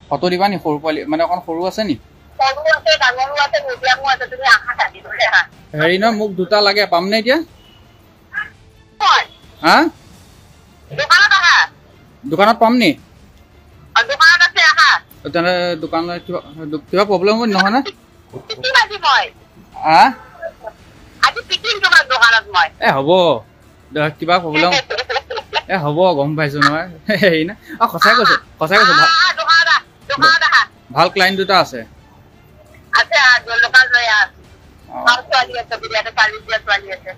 photo দিবা নি সৰু পোৱালি মানে অকণ সৰু আছে নি সৰু আছে ডাঙৰো আছে মিডিয়ামো আছে তুমি আহা থাকিবলৈ হা হেৰি নহয় মোক দুটা লাগে পামনে এতিয়া হয় হা দোকানত আহা দোকানত পাম নি দোকানত আছে আহা তেনে দোকানত কিবা প্ৰব্লেম হ'ব নহয় না পিকিং আজি মই হা আজি পিকিং তোমাৰ দোকানত মই হ'ব কিবা প্ৰব্লেম হ'ব গম পাইছো নহয় হেৰি না সঁচাই কৈছো দোকানত আহা ভাল ক্লাইণ্ট দুটা আছে আছে দোকান লৈ আহ ভাল ছোৱালী আছে বিৰাট কালি দিয়া ছোৱালী আছে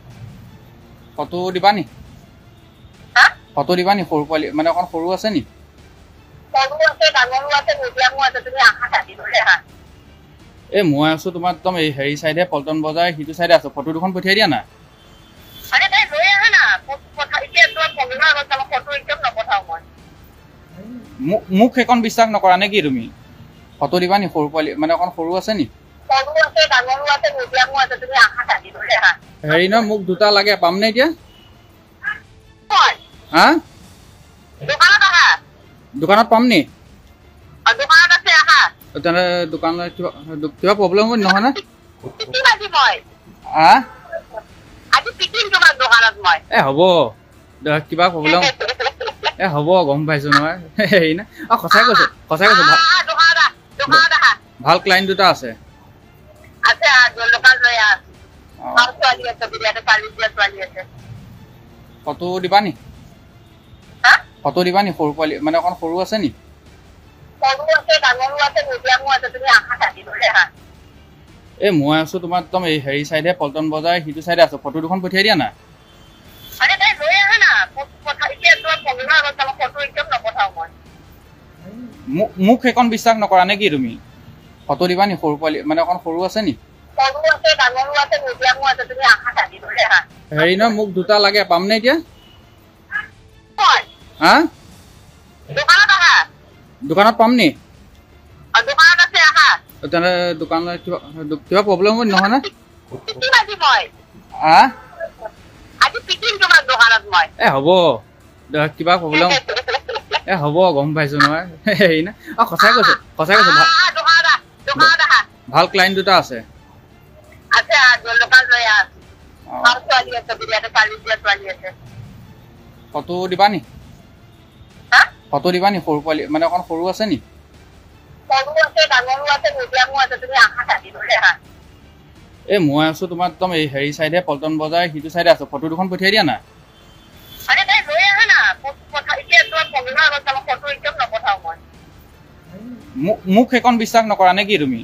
ফটো দিবা নি হা ফটো দিবা নি সৰু পোৱালি মানে অকণ সৰু আছে নি সৰু আছে ডাঙৰো আছে মিডিয়ামো আছে তুমি আহা থাকিবলৈ হা মই আছো তোমাৰ একদম এই হেৰি চাইডে পল্টন বজাৰ সিটো চাইডে আছো ফটো দুখন পঠিয়াই দিয়া না আৰে তাই লৈ আহা না এতিয়া তোমাৰ প্ৰব্লেম হৈ গ'ল ফটো একদম নপঠাও মই মোক সেইকণ বিশ্বাস নকৰা নে কি তুমি ফটো দিবা নি সৰু পোৱালি মানে অকণ সৰু আছে নি সৰু আছে ডাঙৰো আছে মিডিয়ামো আছে তুমি আহা থাকিবলৈ হা হেৰি নহয় মোক দুটা লাগে পামনে এতিয়া হয় হা দোকানত আহা দোকানত পাম নি দোকানত আছে আহা তেনে দোকানত কিবা প্ৰব্লেম হ'ব নহয় না পিকিং আজি মই হা আজি পিকিং তোমাৰ দোকানত মই হ'ব কিবা প্ৰব্লেম হ'ব গম পাইছো নহয় হেৰি না সঁচাই কৈছো দোকানত আহা ভাল ক্লাইণ্ট দুটা আছে আছে দোকান লৈ আহ ভাল ছোৱালী আছে বিৰাট কালি দিয়া ছোৱালী আছে ফটো দিবা নি হা ফটো দিবা নি সৰু পোৱালি মানে অকণ সৰু আছে নি সৰু আছে ডাঙৰো আছে মিডিয়ামো আছে তুমি আহা থাকিবলৈ হা মই আছো তোমাৰ একদম এই হেৰি চাইডে পল্টন বজাৰ সিটো চাইডে আছো ফটো দুখন পঠিয়াই দিয়া না আৰে তাই লৈ আহা না এতিয়া তোমাৰ প্ৰব্লেম হৈ গ'ল ফটো একদম নপঠাও মই মোক সেইকণ বিশ্বাস নকৰা নে কি তুমি ফটো দিবা নি সৰু পোৱালি মানে অকণ সৰু আছে নি সৰু আছে ডাঙৰো আছে মিডিয়ামো আছে তুমি আহা থাকিবলৈ হা হেৰি নহয় মোক দুটা লাগে পামনে এতিয়া হয় হা দোকানত আহা দোকানত পাম নি দোকানত আছে আহা তেনে দোকানত কিবা প্ৰব্লেম হ'ব নহয় না পিকিং আজি মই হা আজি পিকিং তোমাৰ দোকানত মই হ'ব কিবা প্ৰব্লেম হ'ব গম পাইছো নহয় হেৰি না সঁচাই কৈছো দোকানত আহা ভাল ক্লাইণ্ট দুটা আছে আছে দোকান লৈ আহ ভাল ছোৱালী আছে বিৰাট কালি দিয়া ছোৱালী আছে ফটো দিবা নি হা ফটো দিবা নি সৰু পোৱালি মানে অকণ সৰু আছে নি সৰু আছে ডাঙৰো আছে মিডিয়ামো আছে তুমি আহা থাকিবলৈ হা মই আছো তোমাৰ একদম এই হেৰি চাইডে পল্টন বজাৰ সিটো চাইডে আছো ফটো দুখন পঠিয়াই দিয়া না আৰে তাই লৈ আহা না এতিয়া তোমাৰ প্ৰব্লেম হৈ গ'ল ফটো একদম নপঠাও মই মোক সেইকণ বিশ্বাস নকৰা নে কি তুমি